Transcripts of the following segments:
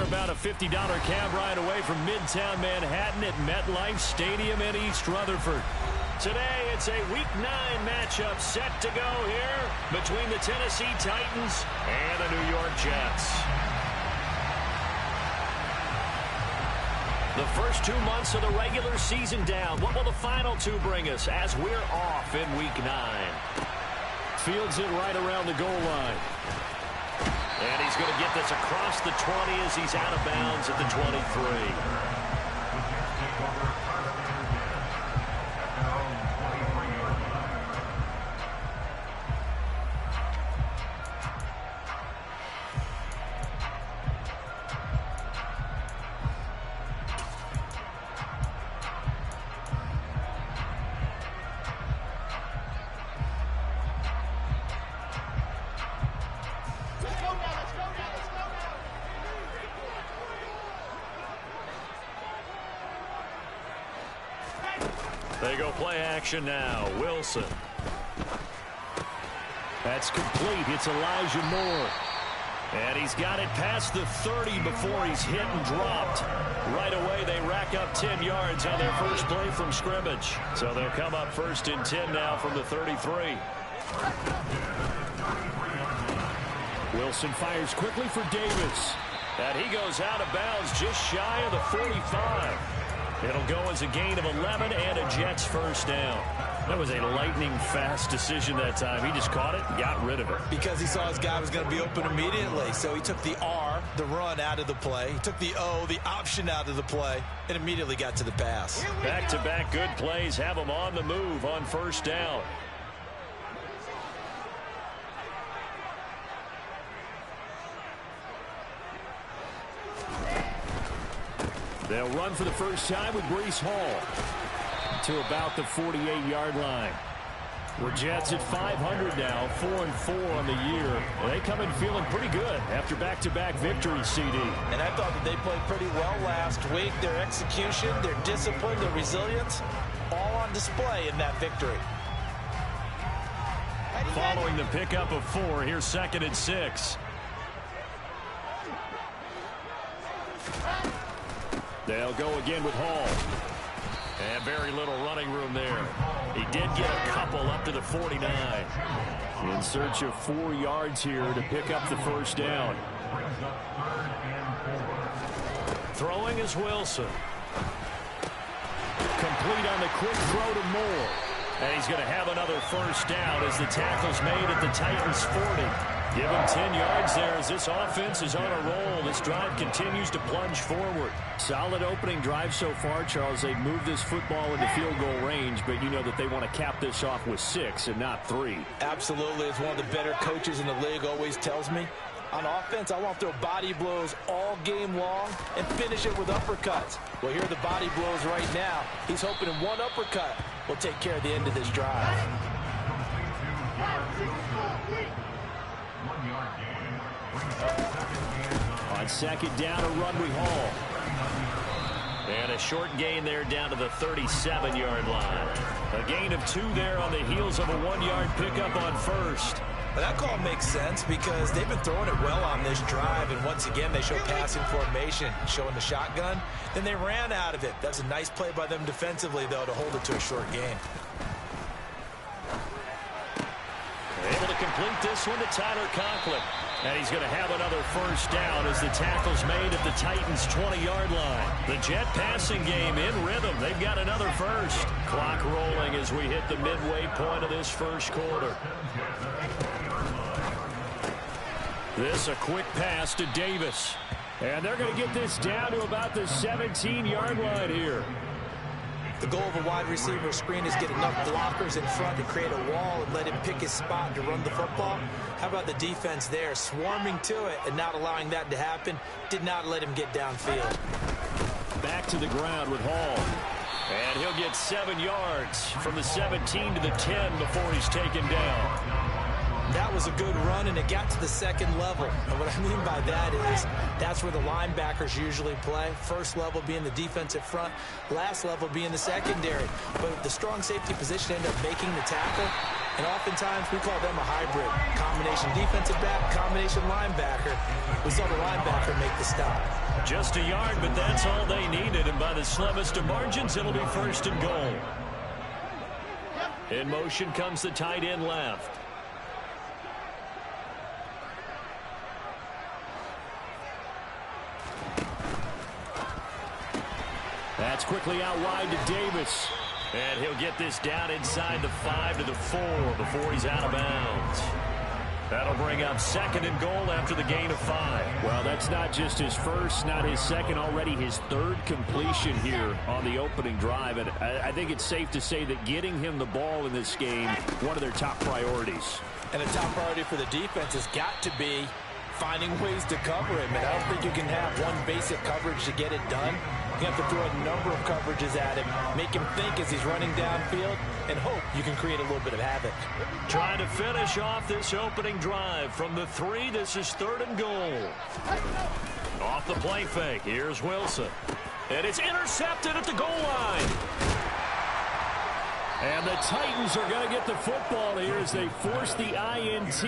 They're about a $50 cab ride away from Midtown Manhattan at MetLife Stadium in East Rutherford. Today, it's a Week 9 matchup set to go here between the Tennessee Titans and the New York Jets. The first 2 months of the regular season down. What will the final 2 bring us as we're off in Week 9? Fields it right around the goal line. And he's going to get this across the 20 as he's out of bounds at the 23. They go play action now. Wilson. That's complete. It's Elijah Moore. And he's got it past the 30 before he's hit and dropped. Right away, they rack up 10 yards on their first play from scrimmage. So they'll come up 1st and 10 now from the 33. Wilson fires quickly for Davis. And he goes out of bounds just shy of the 45. It'll go as a gain of 11 and a Jets first down. That was a lightning-fast decision that time. He just caught it and got rid of it. Because he saw his guy was going to be open immediately. So he took the R, the run, out of the play. He took the O, the option, out of the play, and immediately got to the pass. Back-to-back good plays have him on the move on first down. They'll run for the first time with Breece Hall to about the 48-yard line. We're Jets at 500 now, 4-4 on the year. They come in feeling pretty good after back-to-back victories, CD. And I thought that they played pretty well last week. Their execution, their discipline, their resilience, all on display in that victory. Following the pickup of 4, here's 2nd and 6. They'll go again with Hall. And very little running room there. He did get a couple up to the 49. In search of 4 yards here to pick up the first down. Throwing is Wilson. Complete on the quick throw to Moore. And he's going to have another first down as the tackle's made at the Titans' 40. Give him 10 yards there as this offense is on a roll. This drive continues to plunge forward. Solid opening drive so far, Charles. They've moved this football into field goal range, but you know that they want to cap this off with 6 and not 3. Absolutely. It's one of the better coaches in the league always tells me. On offense, I want to throw body blows all game long and finish it with uppercuts. Well, here are the body blows right now. He's hoping in one uppercut will take care of the end of this drive. On 2nd down, a run with Hall. And a short gain there down to the 37-yard line. A gain of 2 there on the heels of a 1-yard pickup on first. Well, that call makes sense because they've been throwing it well on this drive, and once again they show passing formation, showing the shotgun. Then they ran out of it. That's a nice play by them defensively, though, to hold it to a short gain. Able to complete this one to Tyler Conklin. And he's going to have another first down as the tackle's made at the Titans' 20-yard line. The Jet passing game in rhythm. They've got another first. Clock rolling as we hit the midway point of this first quarter. This a quick pass to Davis. And they're going to get this down to about the 17-yard line here. The goal of a wide receiver screen is get enough blockers in front to create a wall and let him pick his spot to run the football. How about the defense there, swarming to it and not allowing that to happen? Did not let him get downfield. Back to the ground with Hall. And he'll get 7 yards from the 17 to the 10 before he's taken down. That was a good run, and it got to the second level. And what I mean by that is that's where the linebackers usually play. First level being the defensive front, last level being the secondary. But if the strong safety position ended up making the tackle, And oftentimes, we call them a hybrid. Combination defensive back, combination linebacker. We saw the linebacker make the stop. Just a yard, but that's all they needed. And by the slimmest of margins, it'll be first and goal. In motion comes the tight end left. That's quickly out wide to Davis. And he'll get this down inside the 5 to the 4 before he's out of bounds. That'll bring up second and goal after the gain of 5. Well, that's not just his first, not his second, already his third completion here on the opening drive. And I think it's safe to say that getting him the ball in this game, one of their top priorities. And a top priority for the defense has got to be finding ways to cover him. And I don't think you can have one basic coverage to get it done. You have to throw a number of coverages at him, make him think as he's running downfield, and hope you can create a little bit of havoc. Trying to finish off this opening drive from the 3. This is third and goal. Off the play fake. Here's Wilson. And it's intercepted at the goal line. And the Titans are going to get the football here as they force the INT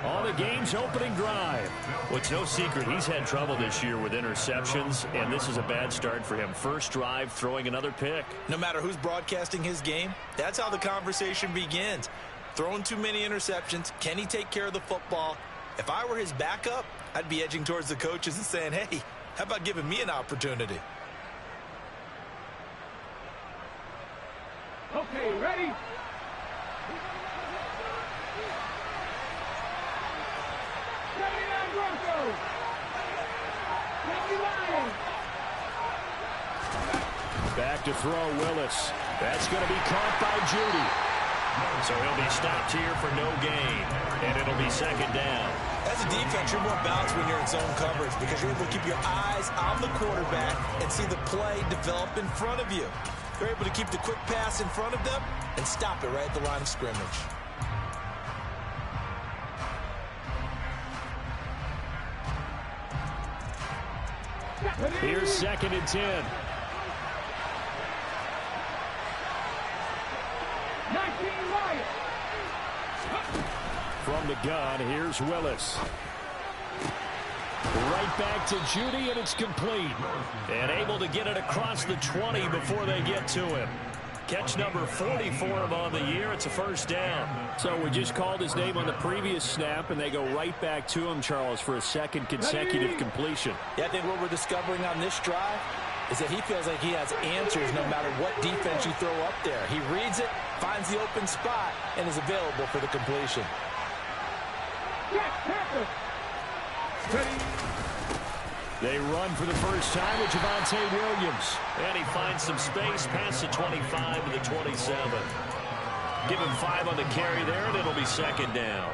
on the game's opening drive. Well, it's no secret he's had trouble this year with interceptions, and this is a bad start for him. First drive, throwing another pick. No matter who's broadcasting his game, that's how the conversation begins. Throwing too many interceptions, can he take care of the football? If I were his backup, I'd be edging towards the coaches and saying, hey, how about giving me an opportunity? Okay, ready? Back to throw, Willis. That's going to be caught by Judy. So he'll be stopped here for no gain, and it'll be second down. As a defense, you're more balanced when you're in zone coverage because you're able to keep your eyes on the quarterback and see the play develop in front of you. They're able to keep the quick pass in front of them and stop it right at the line of scrimmage. Here's second and 10. From the gun, here's Willis. Right back to Judy, and it's complete. And able to get it across the 20 before they get to him. Catch number 40 for him on the year. It's a first down. So we just called his name on the previous snap, and they go right back to him, Charles, for a second consecutive completion. Yeah, I think what we're discovering on this drive is that he feels like he has answers no matter what defense you throw up there. He reads it, finds the open spot, and is available for the completion. They run for the first time with Javonte Williams. And he finds some space past the 25 to the 27. Give him 5 on the carry there, and it'll be second down.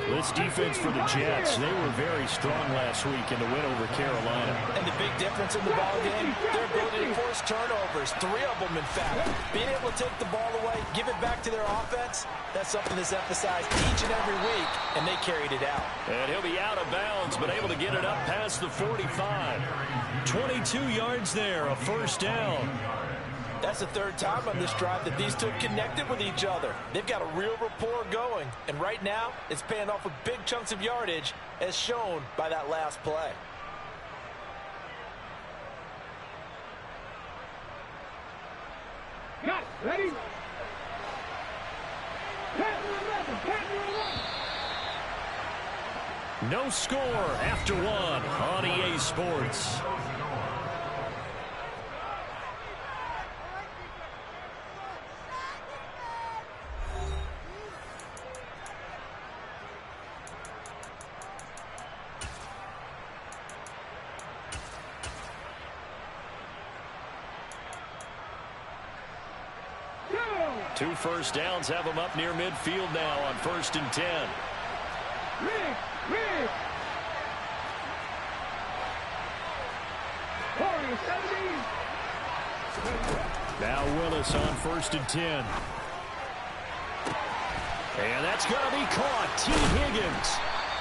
This defense for the Jets, they were very strong last week in the win over Carolina. And the big difference in the ball game, their ability to force turnovers, 3 of them in fact. Being able to take the ball away, give it back to their offense, that's something that's emphasized each and every week, and they carried it out. And he'll be out of bounds, but able to get it up past the 45. 22 yards there, a first down. That's the third time on this drive that these two have connected with each other. They've got a real rapport going, and right now it's paying off with big chunks of yardage as shown by that last play. Got it. Ready? No score after 1 on EA Sports. Two first downs have them up near midfield now on 1st and 10. Rig. Now Willis on 1st and 10. And that's going to be caught. T. Higgins.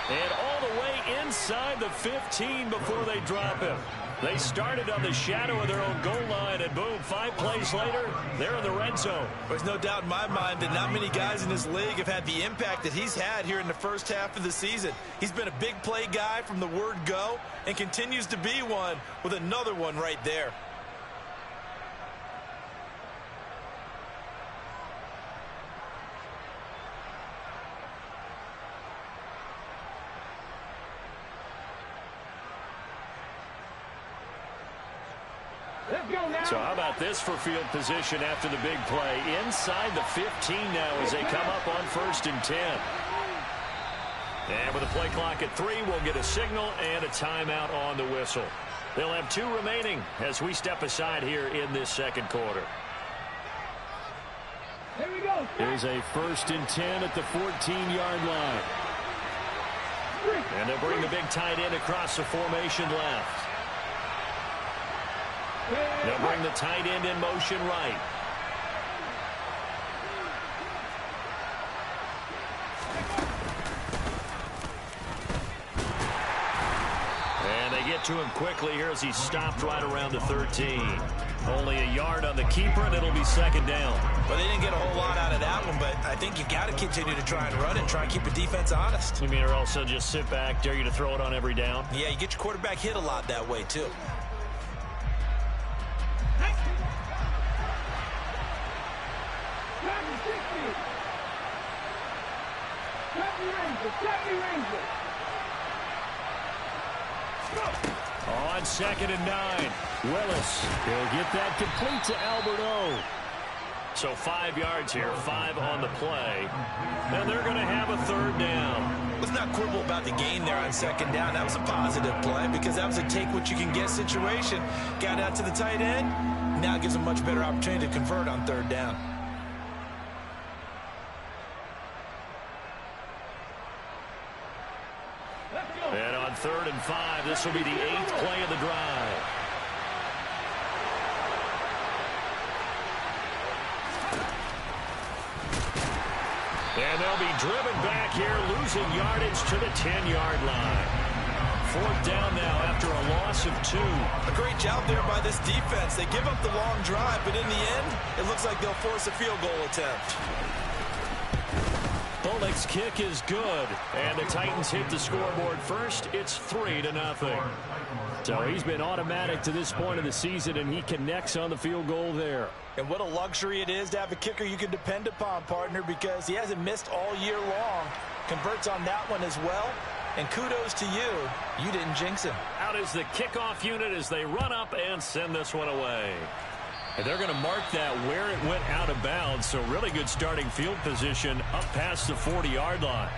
And all the way inside the 15 before they drop him. They started on the shadow of their own goal line, and boom, 5 plays later, they're in the red zone. There's no doubt in my mind that not many guys in this league have had the impact that he's had here in the first half of the season. He's been a big play guy from the word go and continues to be one with another one right there. So how about this for field position after the big play? Inside the 15 now as they come up on 1st and 10. And with a play clock at 3, we'll get a signal and a timeout on the whistle. They'll have 2 remaining as we step aside here in this second quarter. Here we go. Here's a 1st and 10 at the 14-yard line. And they'll bring the big tight end across the formation left. They'll bring the tight end in motion right. And they get to him quickly here as he's stopped right around the 13. Only a yard on the keeper, and it'll be 2nd down. Well, they didn't get a whole lot out of that one, but I think you got to continue to try and run and try and keep the defense honest. You mean, or also just sit back, dare you to throw it on every down? Yeah, you get your quarterback hit a lot that way, too. On 2nd and 9. Willis. He'll get that complete to Alberto. So 5 yards here, 5 on the play. And they're going to have a 3rd down. Let's not quibble about the gain there on 2nd down. That was a positive play because that was a take-what-you-can-get situation. Got out to the tight end. Now it gives a much better opportunity to convert on 3rd down. And on 3rd and 5, this will be the 8th play of the drive. And they'll be driven back here, losing yardage to the 10-yard line. 4th down now after a loss of 2. A great job there by this defense. They give up the long drive, but in the end, it looks like they'll force a field goal attempt. Bullock's kick is good, and the Titans hit the scoreboard first. It's 3-0. So he's been automatic to this point of the season, and he connects on the field goal there. And what a luxury it is to have a kicker you can depend upon, partner, because he hasn't missed all year long. Converts on that one as well. And kudos to you. You didn't jinx him. Out is the kickoff unit as they run up and send this one away. And they're going to mark that where it went out of bounds. So really good starting field position up past the 40-yard line.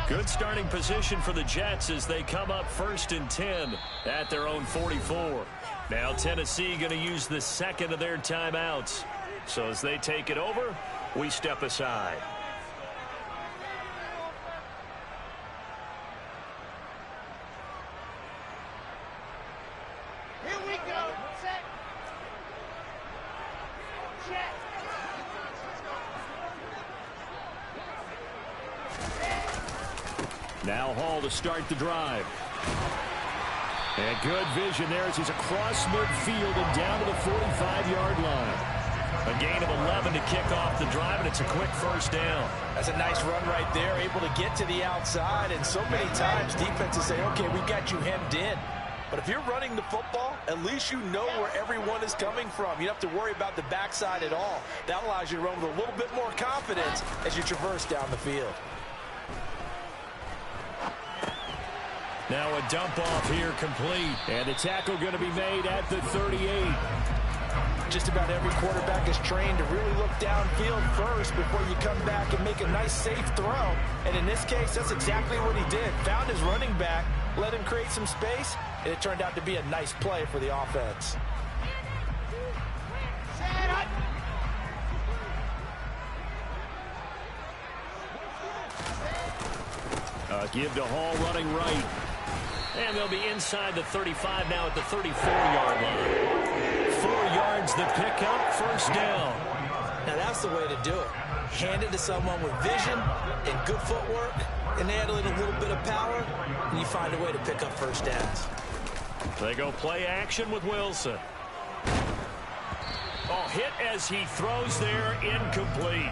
Good starting position for the Jets as they come up 1st and 10 at their own 44. Now Tennessee going to use the 2nd of their timeouts. So as they take it over, we step aside. Here we go. Set. Check. Now Hall to start the drive. And good vision there as he's across midfield and down to the 45-yard line. A gain of 11 to kick off the drive, and it's a quick 1st down. That's a nice run right there, able to get to the outside. And so many times defenses say, okay, we got you hemmed in. But if you're running the football, at least you know where everyone is coming from. You don't have to worry about the backside at all. That allows you to run with a little bit more confidence as you traverse down the field. Now a dump off here complete. And the tackle going to be made at the 38. Just about every quarterback is trained to really look downfield first before you come back and make a nice safe throw. And in this case, that's exactly what he did. Found his running back, let him create some space, and it turned out to be a nice play for the offense. Give to Hall running right. And they'll be inside the 35 now at the 34-yard line. 4 yards the pickup, first down. Now that's the way to do it. Hand it to someone with vision and good footwork, and add in a little bit of power, and you find a way to pick up first downs. They go play action with Wilson. Oh, hit as he throws there, incomplete.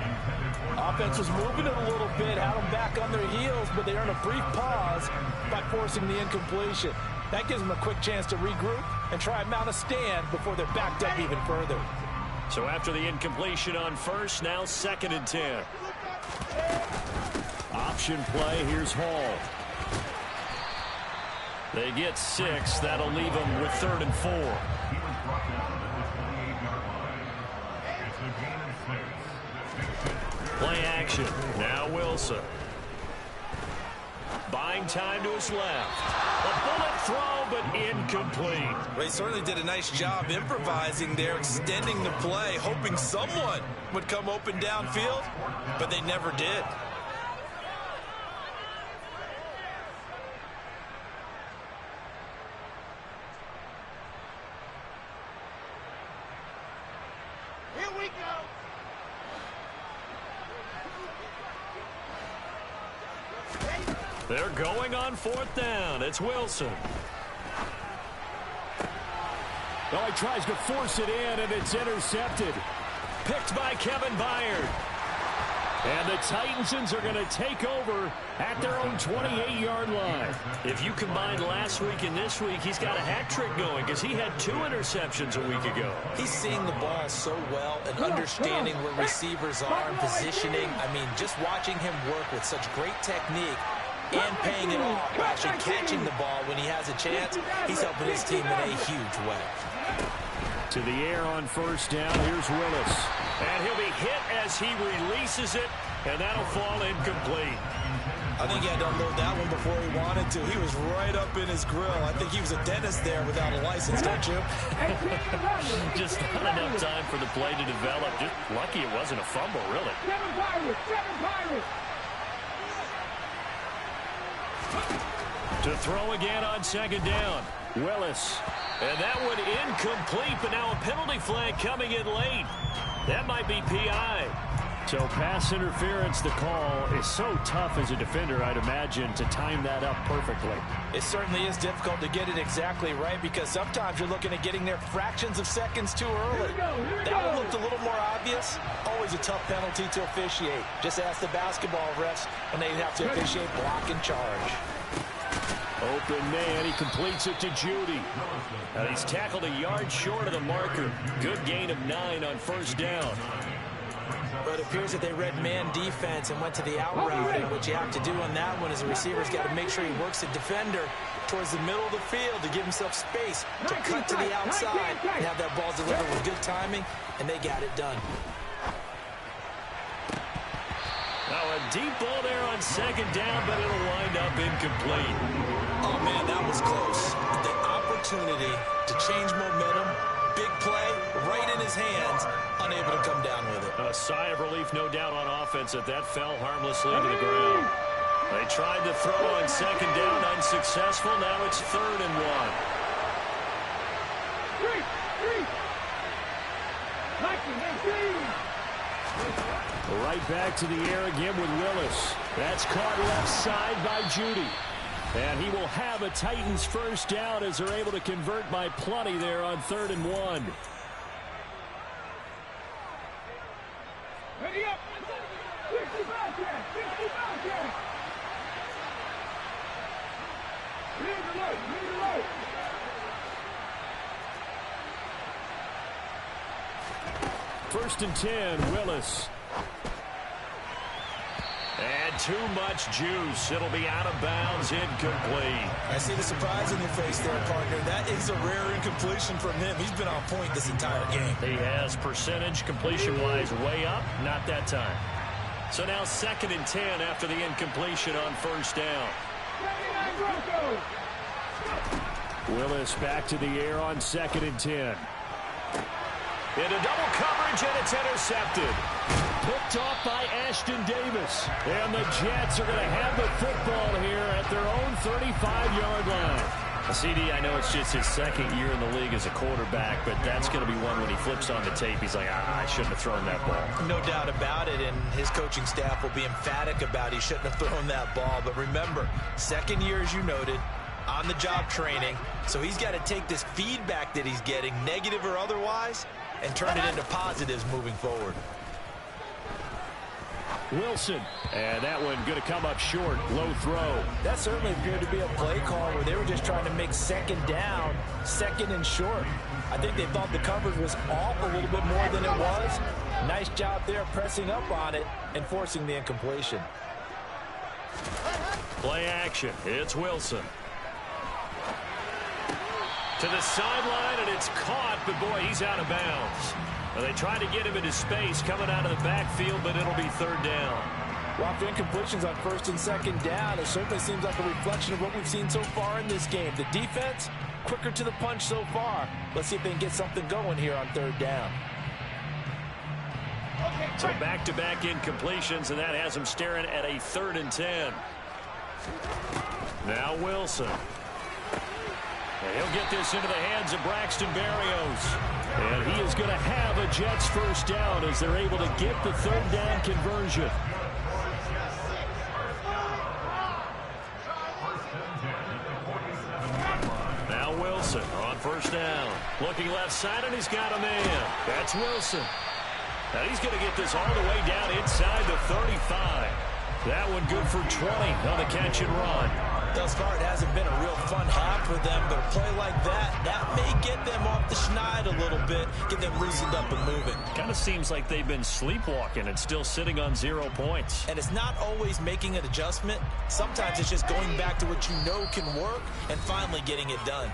Offense was moving it a little bit, had them back on their heels, but they earn a brief pause by forcing the incompletion. That gives them a quick chance to regroup and try and mount a stand before they're backed up even further. So after the incompletion on first, now 2nd and 10. Option play, here's Hall. They get 6. That'll leave them with 3rd and 4. Play action. Now Wilson. Buying time to his left. A bullet throw, but incomplete. Well, he certainly did a nice job improvising there, extending the play, hoping someone would come open downfield, but they never did. Here we go. They're going on 4th down. It's Wilson. Oh, he tries to force it in, and it's intercepted. Picked by Kevin Byard. And the Titans are going to take over at their own 28-yard line. If you combine last week and this week, he's got a hat trick going because he had 2 interceptions a week ago. He's seeing the ball so well and understanding where receivers are and positioning. I mean, just watching him work with such great technique and paying it off by actually catching the ball when he has a chance, he's helping his team in a huge way. To the air on first down, here's Willis. And he'll be hit as he releases it, and that'll fall incomplete. I think he had to unload that one before he wanted to. He was right up in his grill. I think he was a dentist there without a license, don't you? Just not enough time for the play to develop. Just lucky it wasn't a fumble, really. To throw again on 2nd down. Willis. And that one incomplete, but now a penalty flag coming in late. That might be PI. So pass interference, the call is so tough as a defender, I'd imagine, to time that up perfectly. It certainly is difficult to get it exactly right because sometimes you're looking at getting there fractions of seconds too early. That one looked a little more obvious. Always a tough penalty to officiate. Just ask the basketball refs when they have to officiate block and charge. Open man, he completes it to Judy. And he's tackled a yard short of the marker. Good gain of 9 on first down. But it appears that they read man defense and went to the out route. And what you have to do on that one is the receiver's got to make sure he works the defender towards the middle of the field to give himself space to cut to the outside and have that ball delivered with good timing, and they got it done. Now a deep ball there on 2nd down, but it'll wind up incomplete. Oh, man, that was close. The opportunity to change momentum, big play, right in his hands, unable to come down with it. A sigh of relief, no doubt, on offense that fell harmlessly to the ground. They tried to throw on 2nd down, unsuccessful. Now it's 3rd and 1. Right back to the air again with Willis. That's caught left side by Judy. And he will have a Titans first down as they're able to convert by plenty there on 3rd and 1. Ready up. 55 there. 55 there. Lead alert. Lead alert. First and 10, Willis. And too much juice. It'll be out of bounds, incomplete. I see the surprise in your face there, partner. That is a rare incompletion from him. He's been on point this entire game. He has percentage completion-wise way up, not that time. So now 2nd and 10 after the incompletion on first down. Willis back to the air on 2nd and 10. Into double coverage, and it's intercepted. picked off by Ashton Davis. And the Jets are going to have the football here at their own 35-yard line. CD, I know it's just his second year in the league as a quarterback, but that's going to be one when he flips on the tape, he's like, I shouldn't have thrown that ball. No doubt about it, and his coaching staff will be emphatic about he shouldn't have thrown that ball. But remember, second year, as you noted, on-the-job training, so he's got to take this feedback that he's getting, negative or otherwise, and turn it into positives moving forward. Wilson, and that one going to come up short, low throw. That certainly appeared to be a play call where they were just trying to make second down, second and short. I think they thought the coverage was off a little bit more than it was. Nice job there pressing up on it and forcing the incompletion. Play action. It's Wilson. To the sideline, and it's caught, but boy, he's out of bounds. Well, they tried to get him into space coming out of the backfield, but it'll be third down. Well, after incompletions on first and second down, it certainly seems like a reflection of what we've seen so far in this game. The defense, quicker to the punch so far. Let's see if they can get something going here on third down. So back-to-back incompletions, and that has him staring at a 3rd and 10. Now Wilson. And he'll get this into the hands of Braxton Berrios. And he is going to have a Jets first down as they're able to get the third down conversion. Now Wilson on first down. Looking left side, and he's got a man. That's Wilson. And he's going to get this all the way down inside the 35. That one good for 20 on the catch and run. Thus far, it hasn't been a real fun half for them, but a play like that may get them off the schneid a little bit, get them loosened up and moving. Kind of seems like they've been sleepwalking and still sitting on 0 points. And it's not always making an adjustment. Sometimes it's just going back to what you know can work and finally getting it done.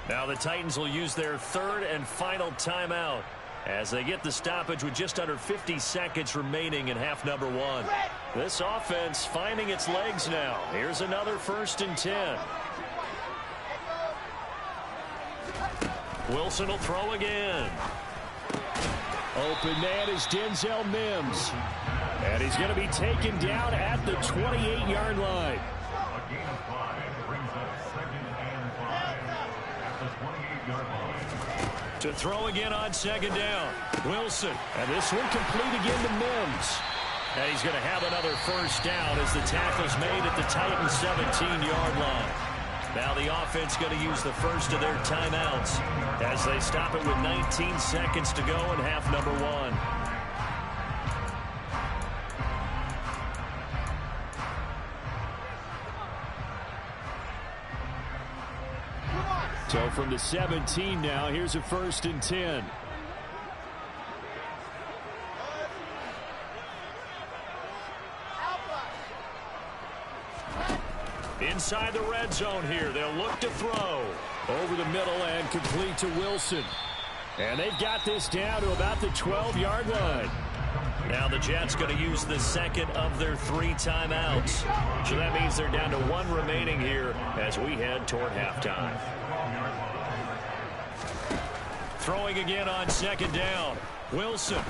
Now the Titans will use their 3rd and final timeout as they get the stoppage with just under 50 seconds remaining in half number 1. This offense finding its legs now. Here's another 1st and 10. Wilson will throw again. Open man is Denzel Mims. And he's going to be taken down at the 28-yard line. A gain of 5 brings up 2nd and 5 at the 28-yard line. To throw again on 2nd down. Wilson. And this one complete again to Mims. And he's going to have another first down as the tackle's made at the Titans' 17-yard line. Now the offense going to use the first of their timeouts as they stop it with 19 seconds to go in half number 1. So from the 17 now, here's a 1st and 10. Inside the red zone here, they'll look to throw. Over the middle and complete to Wilson. And they've got this down to about the 12-yard line. Now the Jets going to use the 2nd of their 3 timeouts. So that means they're down to 1 remaining here as we head toward halftime. Throwing again on 2nd down. Wilson.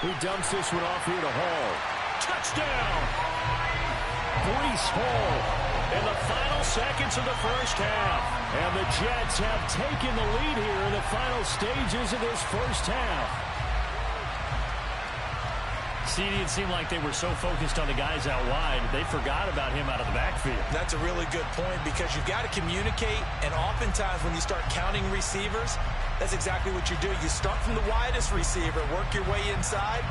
He dumps this one off here to Hall. Touchdown! Breece Hall. In the final seconds of the first half. And the Jets have taken the lead here in the final stages of this first half. CD, it seemed like they were so focused on the guys out wide, they forgot about him out of the backfield. That's a really good point because you've got to communicate, and oftentimes when you start counting receivers, that's exactly what you do. You start from the widest receiver, work your way inside.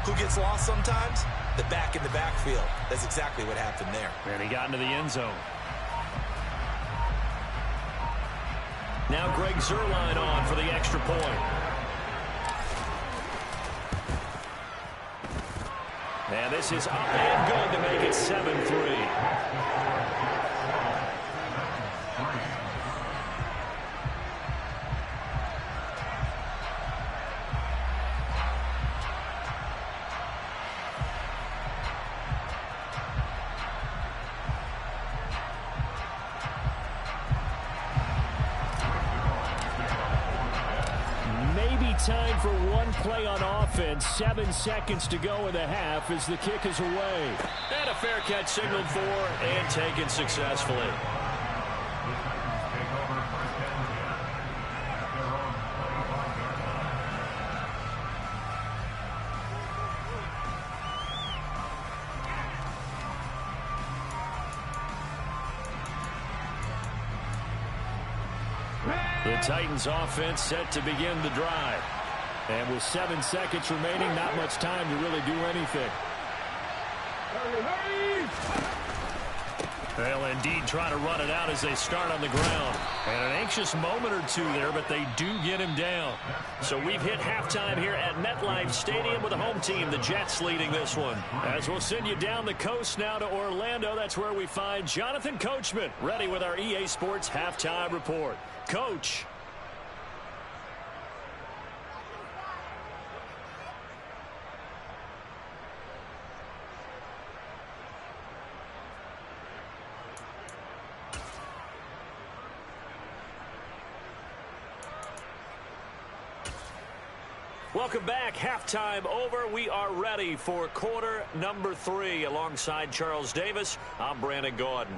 Who gets lost sometimes? The back in the backfield. That's exactly what happened there. And he got into the end zone. Now Greg Zuerlein on for the extra point. And this is up and good to make it 7-3. time for one play on offense. 7 seconds to go in the half as the kick is away. And a fair catch signaled for and taken successfully. The Titans offense set to begin the drive. And with 7 seconds remaining, not much time to really do anything. They'll indeed try to run it out as they start on the ground. And an anxious moment or two there, but they do get him down. So we've hit halftime here at MetLife Stadium with the home team, the Jets, leading this one. As we'll send you down the coast now to Orlando, that's where we find Jonathan Coachman, ready with our EA Sports halftime report. Coach. Welcome back. Halftime over. We are ready for quarter number 3. Alongside Charles Davis, I'm Brandon Gaudin.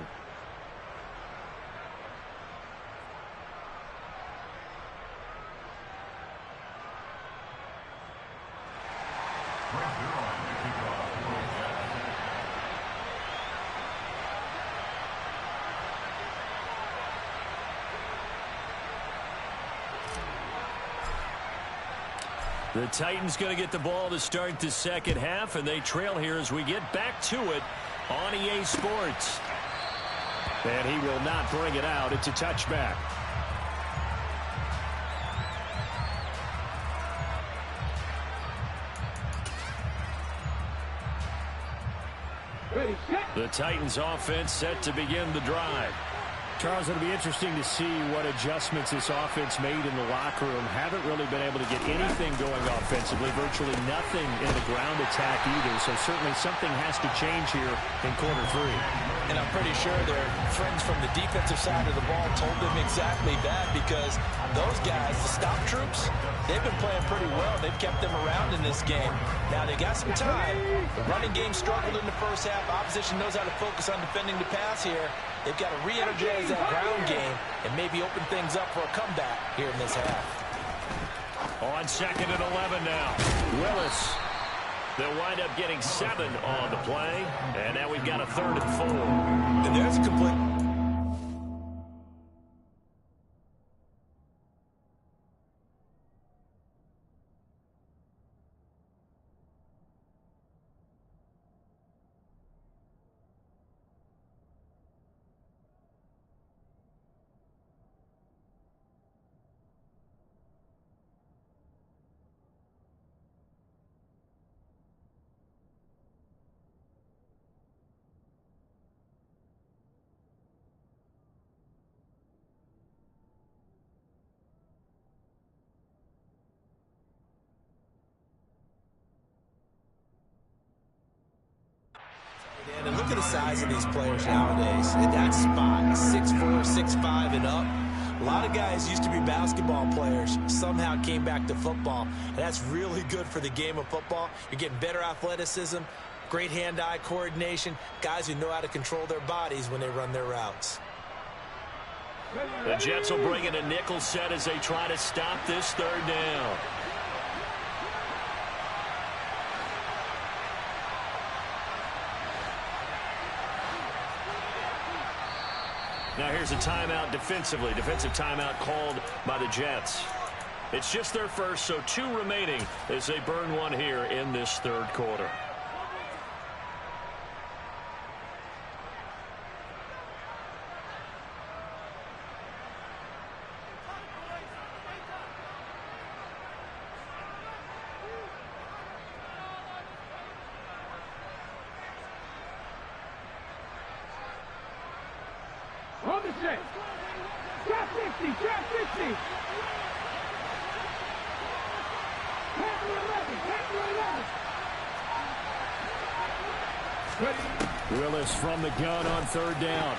The Titans going to get the ball to start the second half, and they trail here as we get back to it on EA Sports. And he will not bring it out. It's a touchback. The Titans offense set to begin the drive. Charles, it'll be interesting to see what adjustments this offense made in the locker room. Haven't really been able to get anything going offensively, virtually nothing in the ground attack either. So certainly something has to change here in quarter 3. And I'm pretty sure their friends from the defensive side of the ball told them exactly that, because those guys, the stop troops, they've been playing pretty well. They've kept them around in this game. Now they got some time. The running game struggled in the first half. Opposition knows how to focus on defending the pass here. They've got to re-energize that ground game and maybe open things up for a comeback here in this half. On 2nd and 11 now. Willis. They'll wind up getting 7 on the play. And now we've got a 3rd and 4. And there's a complete... And look at the size of these players nowadays. At that spot, 6'4", 6'5", and up. A lot of guys used to be basketball players, somehow came back to football. And that's really good for the game of football. You're getting better athleticism, great hand-eye coordination, guys who know how to control their bodies when they run their routes. The Jets will bring in a nickel set as they try to stop this 3rd down. Now here's a timeout defensively. Defensive timeout called by the Jets. It's just their first, so 2 remaining as they burn one here in this 3rd quarter. On the set. Trap 50, trap 50. Pass to 11, pass to 11. Willis from the gun on 3rd down.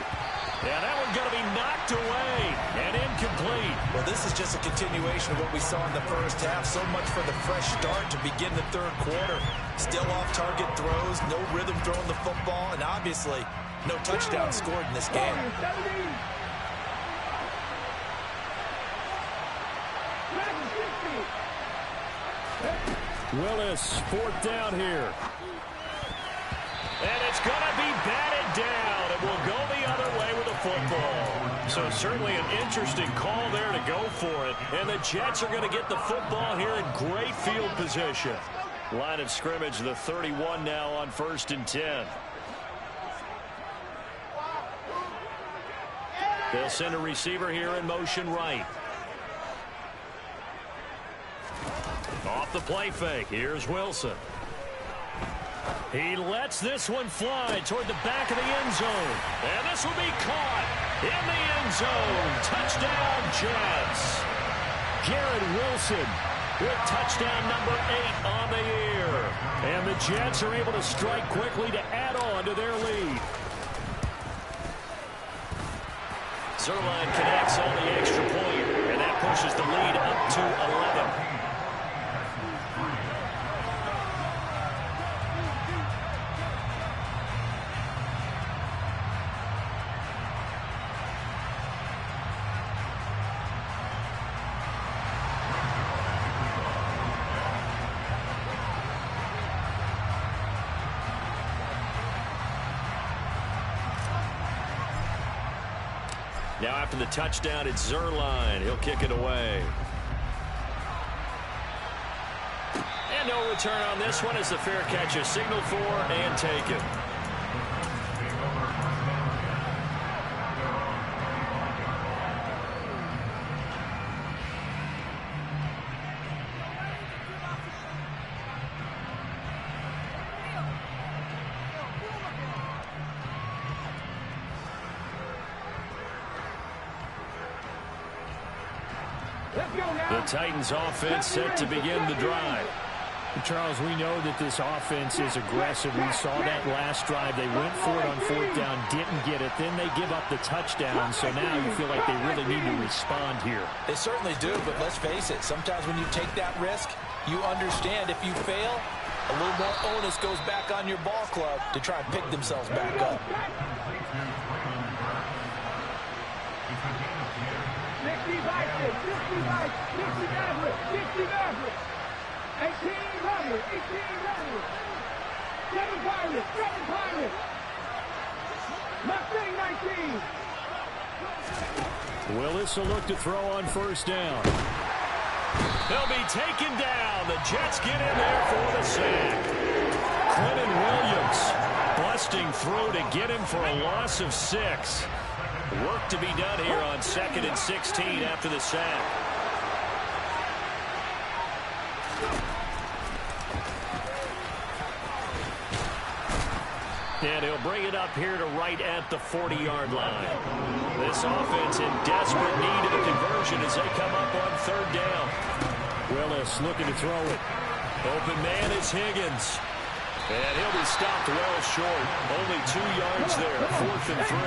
Yeah, that one's going to be knocked away and incomplete. Well, this is just a continuation of what we saw in the first half. So much for the fresh start to begin the third quarter. Still off-target throws, no rhythm throwing the football, and obviously no touchdown scored in this game. Willis, fourth down here. And it's going to be batted down. It will go the other way with the football. So certainly an interesting call there to go for it. And the Jets are going to get the football here in great field position. Line of scrimmage, the 31 now on 1st and 10. They'll send a receiver here in motion right. Off the play fake. Here's Wilson. He lets this one fly toward the back of the end zone. And this will be caught in the end zone. Touchdown, Jets. Garrett Wilson with touchdown number 8 on the year. And the Jets are able to strike quickly to add on to their lead. Zerline connects on the extra point, and that pushes the lead up to 11. Now after the touchdown, it's Zerline. He'll kick it away. And no return on this one as the fair catch is signaled for and taken. The Titans offense set to begin the drive. Charles, we know that this offense is aggressive. We saw that last drive. They went for it on 4th down, didn't get it. Then they give up the touchdown. So now you feel like they really need to respond here. They certainly do, but let's face it. Sometimes when you take that risk, you understand if you fail, a little more onus goes back on your ball club to try and pick themselves back up. 19. Willis will look to throw on 1st down. They'll be taken down. The Jets get in there for the sack. Quentin Williams busting through to get him for a loss of 6. Work to be done here on 2nd and 16 after the sack. And he'll bring it up here to right at the 40-yard line. This offense in desperate need of a conversion as they come up on 3rd down. Willis looking to throw it. Open man is Higgins. And he'll be stopped well short. Only 2 yards there. 4th and 3.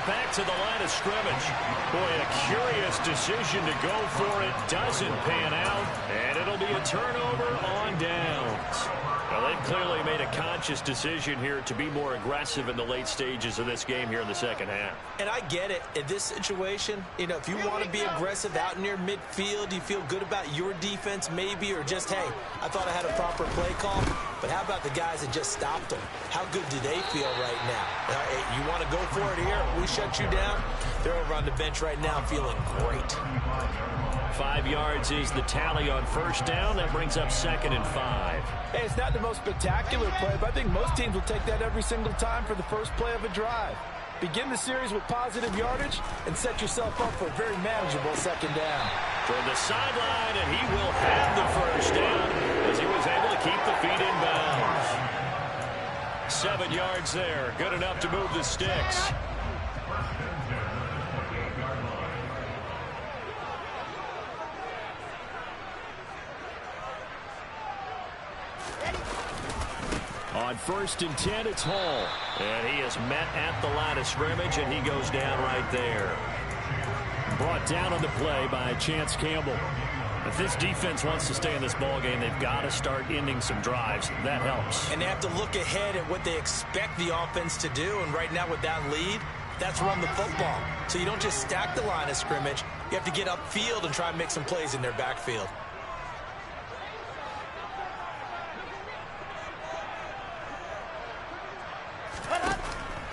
Back to the line of scrimmage. Boy, a curious decision to go for it. Doesn't pan out, and it'll be a turnover on downs. Well, they've clearly made a conscious decision here to be more aggressive in the late stages of this game here in the second half. And I get it. In this situation, you know, if you want to be aggressive out near midfield, you feel good about your defense maybe, or just, hey, I thought I had a proper play call. But how about the guys that just stopped them? How good do they feel right now? Hey, you want to go for it here? We shut you down? They're over on the bench right now feeling great. 5 yards is the tally on 1st down. That brings up 2nd and 5. Hey, it's not the most spectacular play, but I think most teams will take that every single time for the first play of a drive. Begin the series with positive yardage and set yourself up for a very manageable 2nd down. toward the sideline, and he will have the first down as he was able to keep the feet in bounds. 7 yards there. Good enough to move the sticks. On 1st and 10, it's Hall. And he is met at the line of scrimmage, and he goes down right there. Brought down on the play by Chance Campbell. If this defense wants to stay in this ballgame, they've got to start ending some drives. That helps. And they have to look ahead at what they expect the offense to do. And right now with that lead, that's run the football. So you don't just stack the line of scrimmage. You have to get upfield and try and make some plays in their backfield.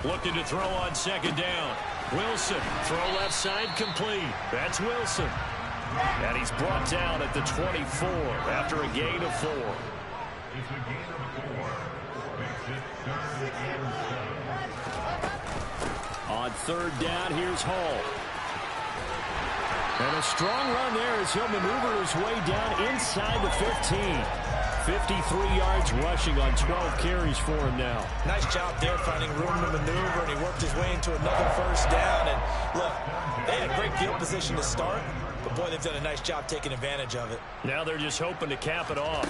Looking to throw on 2nd down. Wilson, throw left side, complete. That's Wilson. And he's brought down at the 24 after a gain of 4. It's a gain of 4. Makes it 3rd and 7. On 3rd down, here's Hall. And a strong run there as he'll maneuver his way down inside the 15. 53 yards rushing on 12 carries for him now. Nice job there finding room to maneuver, and he worked his way into another first down. And look, they had great field position to start, but boy, they've done a nice job taking advantage of it. Now they're just hoping to cap it off.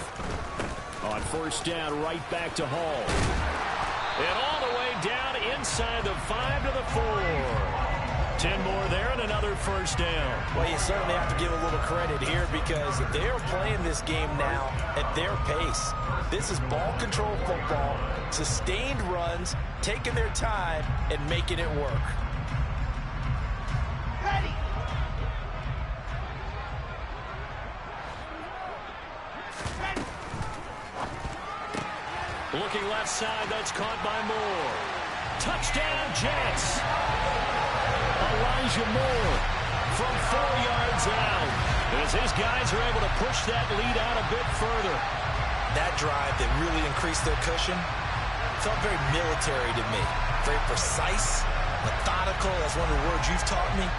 On 1st down, right back to Hall. And all the way down inside the 5 to the 4. 10 more there and another first down. Well, you certainly have to give a little credit here because they're playing this game now at their pace. This is ball control football, sustained runs, taking their time, and making it work. Ready. Looking left side, that's caught by Moore. Touchdown, Jets. Elijah Moore From 4 yards out, as his guys are able to push that lead out a bit further. That drive that really increased their cushion felt very military to me. Very precise, methodical. That's one of the words you've taught me.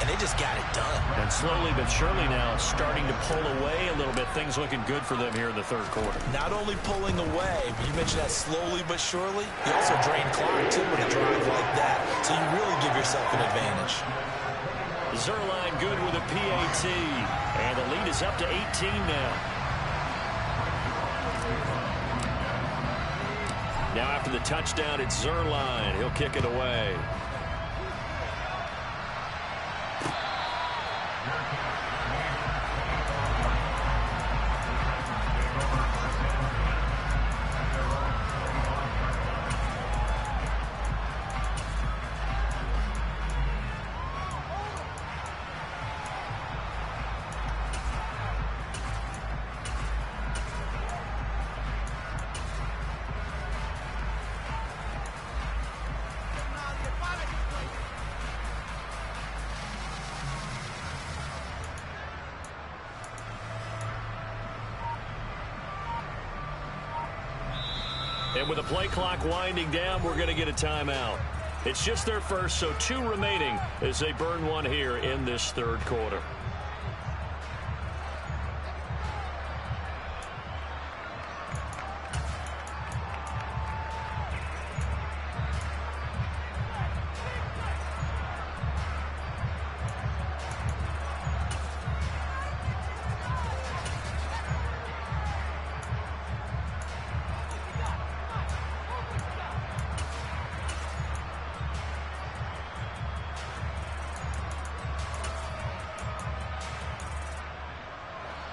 And they just got it done. And slowly but surely now starting to pull away a little bit. Things looking good for them here in the 3rd quarter. Not only pulling away, but you mentioned that slowly but surely. You also drain clock, too, with a drive like that. So you really give yourself an advantage. Zuerlein good with a PAT. And the lead is up to 18 now. Now after the touchdown, it's Zuerlein. He'll kick it away. And with the play clock winding down, we're going to get a timeout. It's just their first, so 2 remaining as they burn one here in this 3rd quarter.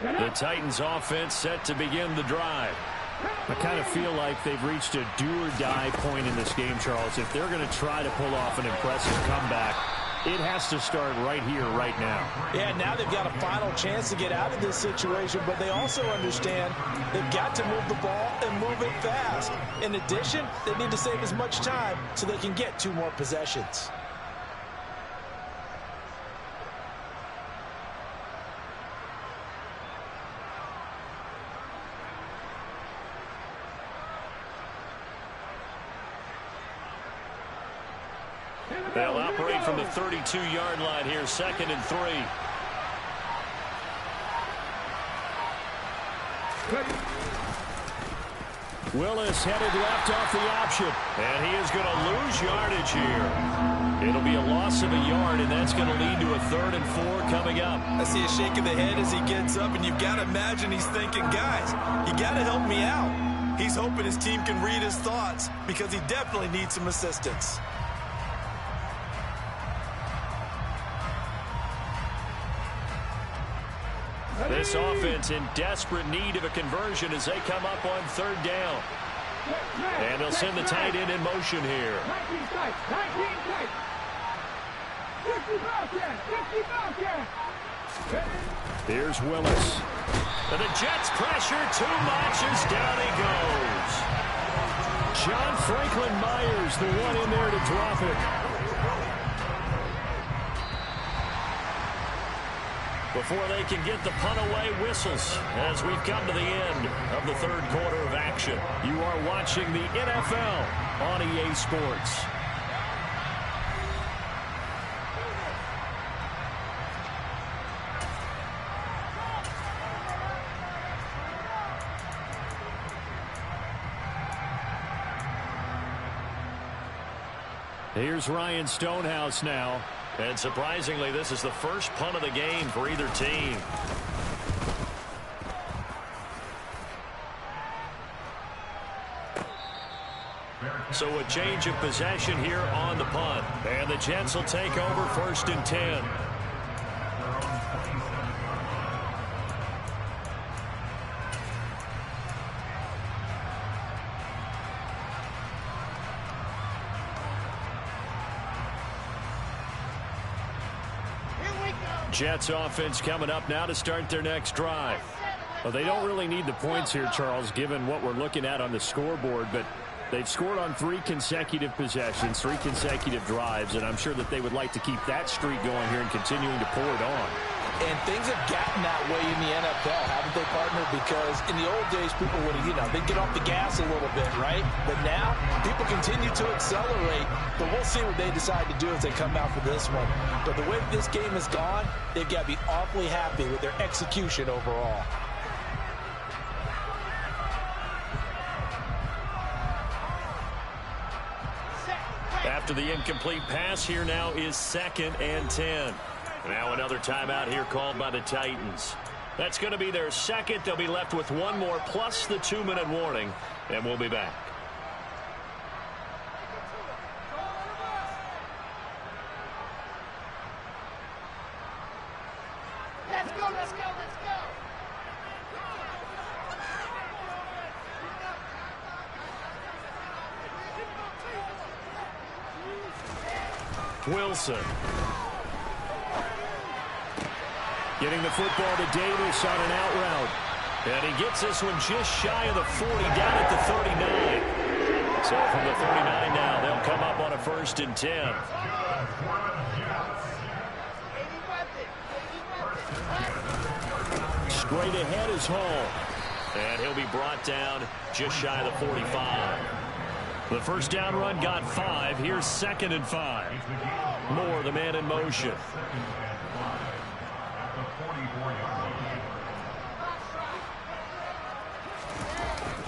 The Titans offense set to begin the drive. I kind of feel like they've reached a do-or-die point in this game, Charles. If they're going to try to pull off an impressive comeback, it has to start right here, right now. Yeah, now they've got a final chance to get out of this situation, but they also understand they've got to move the ball and move it fast. In addition, they need to save as much time so they can get 2 more possessions. They'll operate from the 32-yard line here, 2nd and 3. Willis headed left off the option. And he is going to lose yardage here. It'll be a loss of a yard, and that's going to lead to a 3rd and 4 coming up. I see a shake of the head as he gets up, and you've got to imagine he's thinking, guys, you got to help me out. He's hoping his team can read his thoughts because he definitely needs some assistance. This offense in desperate need of a conversion as they come up on 3rd down. And they'll send the tight end in motion here. 19 tight. 19 tight. 50 Bobcat. 50 Bobcat. Here's Willis. And the Jets pressure too much as down he goes. John Franklin Myers, the one in there to drop it. Before they can get the punt away, whistles as we've come to the end of the 3rd quarter of action. You are watching the NFL on EA Sports. Here's Ryan Stonehouse now. And surprisingly, this is the first punt of the game for either team. So a change of possession here on the punt. And the Jets will take over 1st and 10. Jets offense coming up now to start their next drive. Well, they don't really need the points here, Charles, given what we're looking at on the scoreboard, but they've scored on 3 consecutive possessions, 3 consecutive drives, and I'm sure that they would like to keep that streak going here and continuing to pour it on. And things have gotten that way in the NFL, haven't they, partner? Because in the old days, people would, they'd get off the gas a little bit, right? But now, people continue to accelerate. But we'll see what they decide to do as they come out for this one. But the way this game has gone, they've got to be awfully happy with their execution overall. After the incomplete pass, here now is 2nd and 10. Now another timeout here called by the Titans. That's going to be their 2nd. They'll be left with 1 more plus the 2-minute warning, and we'll be back. Let's go, let's go, let's go. Wilson. Getting the football to Davis on an out route. And he gets this one just shy of the 40, down at the 39. So from the 39 now, they'll come up on a 1st and 10. Straight ahead is Hall. And he'll be brought down just shy of the 45. The 1st down run got 5. Here's 2nd and 5. Moore, the man in motion.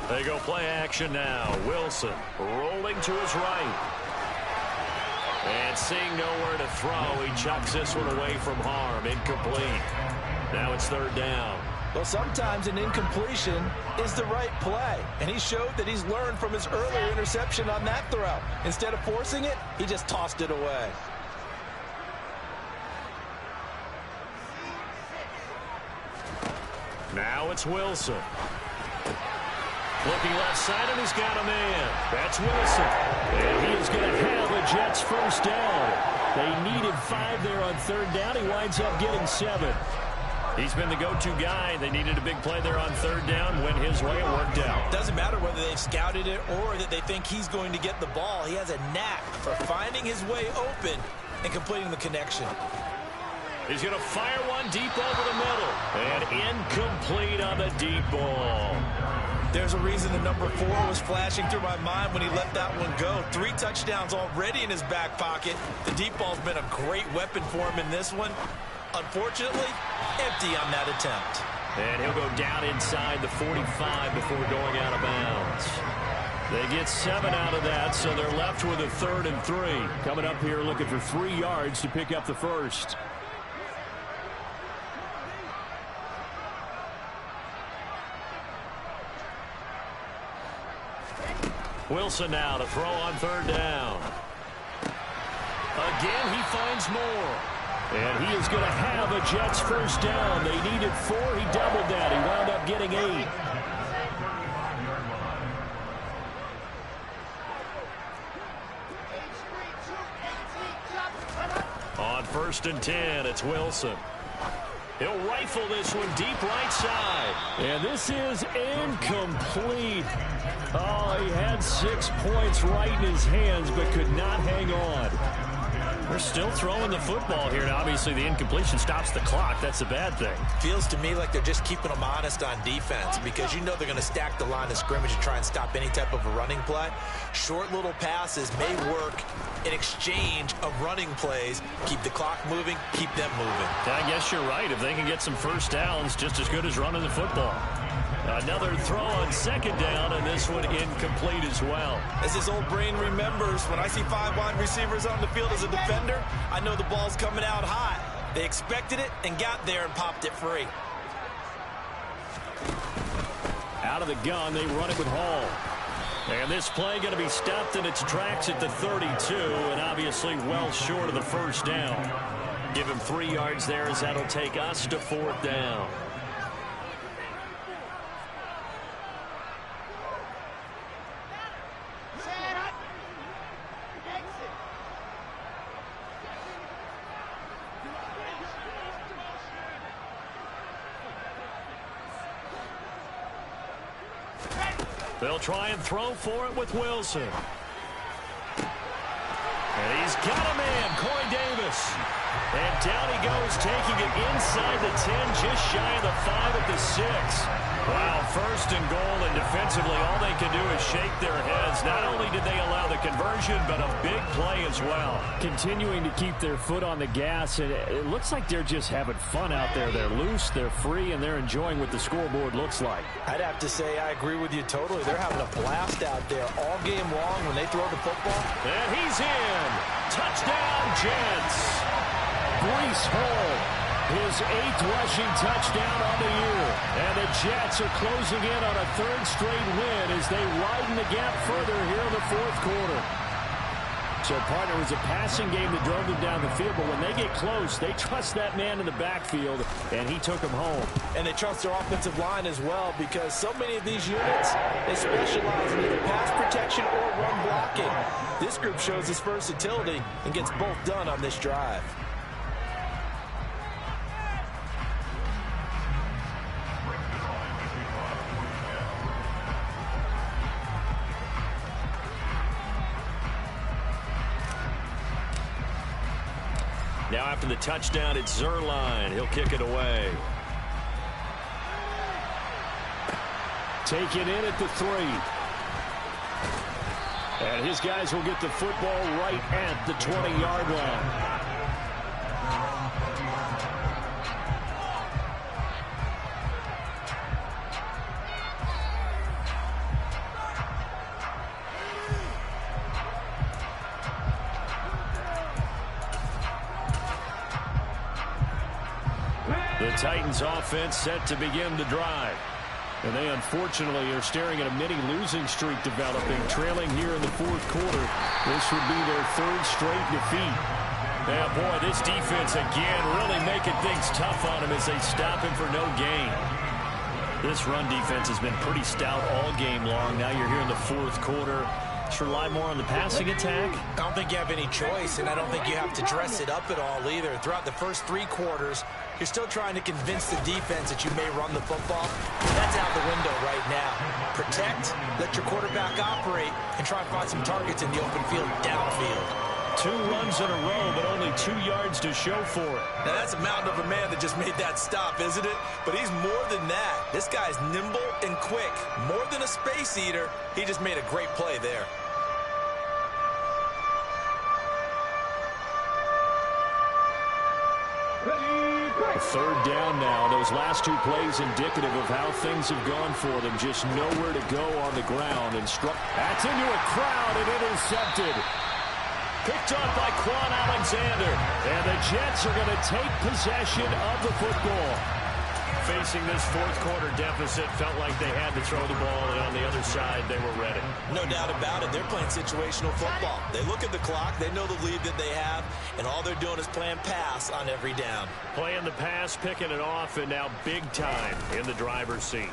They go play action now. Wilson rolling to his right. And seeing nowhere to throw, he chucks this one away from harm. Incomplete. Now it's 3rd down. Well, sometimes an incompletion is the right play. And he showed that he's learned from his earlier interception on that throw. Instead of forcing it, he just tossed it away. Now it's Wilson. Looking left side, and he's got a man. That's Wilson. And he is going to have a Jets 1st down. They needed 5 there on 3rd down. He winds up getting 7. He's been the go-to guy. They needed a big play there on 3rd down. Went his way. It worked out. Doesn't matter whether they've scouted it or that they think he's going to get the ball. He has a knack for finding his way open and completing the connection. He's going to fire one deep over the middle. And incomplete on the deep ball. There's a reason the number 4 was flashing through my mind when he let that one go. 3 touchdowns already in his back pocket. The deep ball's been a great weapon for him in this one. Unfortunately, empty on that attempt. And he'll go down inside the 45 before going out of bounds. They get 7 out of that, so they're left with a 3rd and 3. Coming up here looking for 3 yards to pick up the first. Wilson now to throw on 3rd down. Again, he finds more. And he is going to have a Jets first down. They needed 4. He doubled that. He wound up getting 8. On 1st and 10, it's Wilson. He'll rifle this one deep right side. And this is incomplete. Oh, he had 6 points right in his hands, but could not hang on. They're still throwing the football here. Now, obviously, the incompletion stops the clock. That's a bad thing. Feels to me like they're just keeping them honest on defense because you know they're going to stack the line of scrimmage and try and stop any type of a running play. Short little passes may work in exchange of running plays. Keep the clock moving, keep them moving. I guess you're right. If they can get some first downs, just as good as running the football. Another throw on 2nd down, and this one incomplete as well. As his old brain remembers, when I see 5 wide receivers on the field as a defender, I know the ball's coming out hot. They expected it and got there and popped it free. Out of the gun, they run it with Hall. And this play going to be stopped in its tracks at the 32, and obviously well short of the first down. Give him 3 yards there as that'll take us to 4th down. They'll try and throw for it with Wilson. And he's got a man, Corey Davis. And down he goes, taking it inside the 10, just shy of the 5 at the 6. Wow, 1st and goal, and defensively all they can do is shake their heads. Not only did they allow the conversion, but a big play as well. Continuing to keep their foot on the gas, and it looks like they're just having fun out there. They're loose, they're free, and they're enjoying what the scoreboard looks like. I'd have to say I agree with you totally. They're having a blast out there all game long when they throw the football. And he's in. Touchdown, Jets. Breece Hall, his 8th rushing touchdown on the year. And the Jets are closing in on a 3rd straight win as they widen the gap further here in the 4th quarter. So, partner, it was a passing game that drove them down the field, but when they get close, they trust that man in the backfield, and he took them home. And they trust their offensive line as well because so many of these units, they specialize in either pass protection or run blocking. This group shows its versatility and gets both done on this drive. Now after the touchdown, it's Zerline. He'll kick it away. Taken in at the 3. And his guys will get the football right at the 20-yard line. The Titans offense set to begin the drive. And they unfortunately are staring at a mini losing streak developing, trailing here in the 4th quarter. This would be their 3rd straight defeat. Yeah, boy, this defense again really making things tough on him as they stop him for no gain. This run defense has been pretty stout all game long. Now you're here in the 4th quarter. Should rely more on the passing attack. I don't think you have any choice, and I don't think you have to dress it up at all either. Throughout the first 3 quarters, you're still trying to convince the defense that you may run the football. That's out the window right now. Protect, let your quarterback operate, and try and find some targets in the open field downfield. 2 runs in a row, but only 2 yards to show for it. Now, that's a mountain of a man that just made that stop, isn't it? But he's more than that. This guy's nimble and quick. More than a space eater, he just made a great play there. Third down now. Those last two plays indicative of how things have gone for them. Just nowhere to go on the ground. And that's into a crowd and intercepted. Picked up by Quan Alexander. And the Jets are going to take possession of the football. Facing this fourth quarter deficit, felt like they had to throw the ball, and on the other side, they were ready. No doubt about it. They're playing situational football. They look at the clock. They know the lead that they have, and all they're doing is playing pass on every down. Playing the pass, picking it off, and now big time in the driver's seat.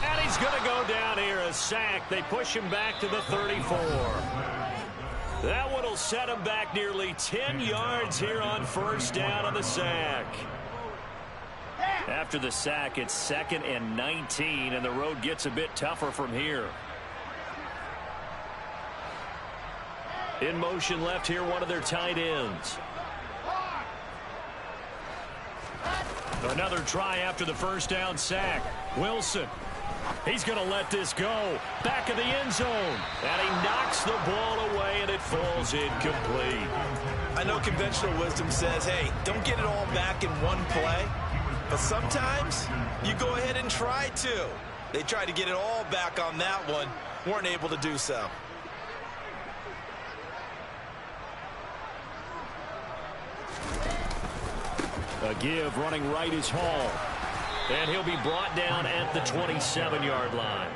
And he's going to go down here, a sack. They push him back to the 34. That one will set him back nearly 10 yards here on first down on the sack. After the sack, it's 2nd and 19, and the road gets a bit tougher from here. In motion left here, one of their tight ends. Another try after the first down sack. Wilson. He's going to let this go. Back of the end zone. And he knocks the ball away, and it falls incomplete. I know conventional wisdom says, hey, don't get it all back in one play. But sometimes you go ahead and try to. They tried to get it all back on that one. Weren't able to do so. A give running right is Hall. And he'll be brought down at the 27-yard line.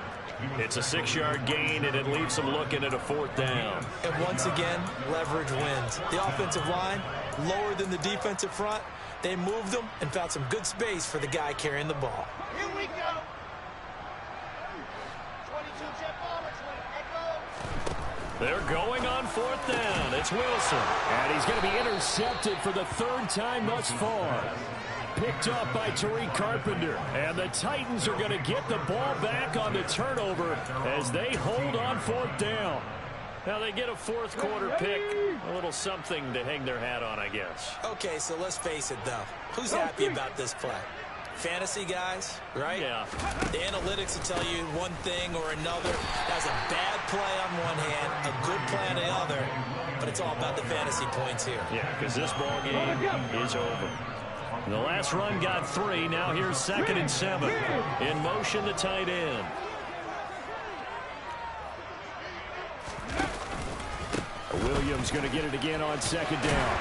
It's a 6-yard gain, and it leaves them looking at a 4th down. And once again, leverage wins. The offensive line, lower than the defensive front. They moved them and found some good space for the guy carrying the ball. Here we go. 22 jet ball. They're going on 4th down. It's Wilson. And he's going to be intercepted for the 3rd time thus far. Picked up by Tariq Carpenter. And the Titans are going to get the ball back on the turnover as they hold on 4th down. Now they get a fourth quarter pick, a little something to hang their hat on, I guess. Okay, so let's face it, though. Who's happy about this play? Fantasy guys, right? Yeah. The analytics will tell you one thing or another. That's a bad play on one hand, a good play on the other, but it's all about the fantasy points here. Yeah, because this ball game is over. The last run got 3. Now here's 2nd and 7. In motion, the tight end. Williams going to get it again on 2nd down.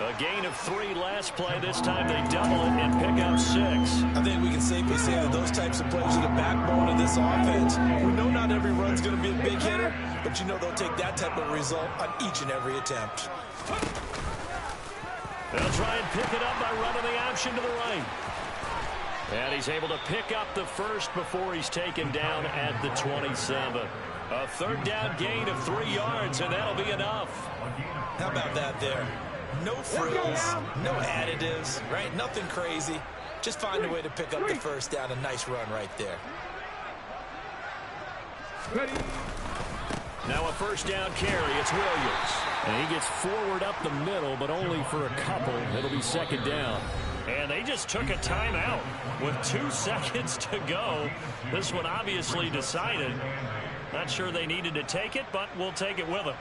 A gain of 3 last play. This time they double it and pick up 6. I think we can safely say that those types of plays are the backbone of this offense. We know not every run's going to be a big hitter, but you know they'll take that type of result on each and every attempt. They'll try and pick it up by running the option to the right. And he's able to pick up the first before he's taken down at the 27. A 3rd down gain of 3 yards, and that'll be enough. How about that there? No frills, no additives, right? Nothing crazy. Just find a way to pick up the first down. A nice run right there. Now a first down carry. It's Williams. And he gets forward up the middle, but only for a couple. It'll be 2nd down. And they just took a timeout with 2 seconds to go. This one obviously decided. Not sure they needed to take it, but we'll take it with them.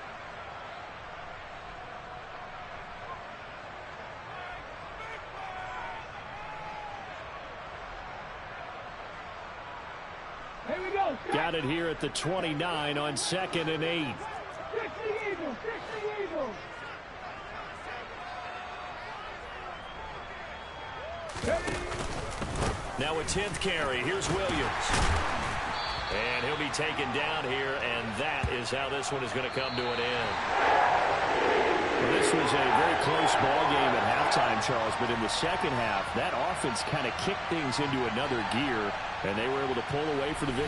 Here we go. Got it here at the 29 on 2nd and 8. 60 Eagles. 60 Eagles. Now a 10th carry. Here's Williams. And he'll be taken down here, and that is how this one is going to come to an end. Well, this was a very close ball game at halftime, Charles, but in the second half, that offense kind of kicked things into another gear, and they were able to pull away for the victory.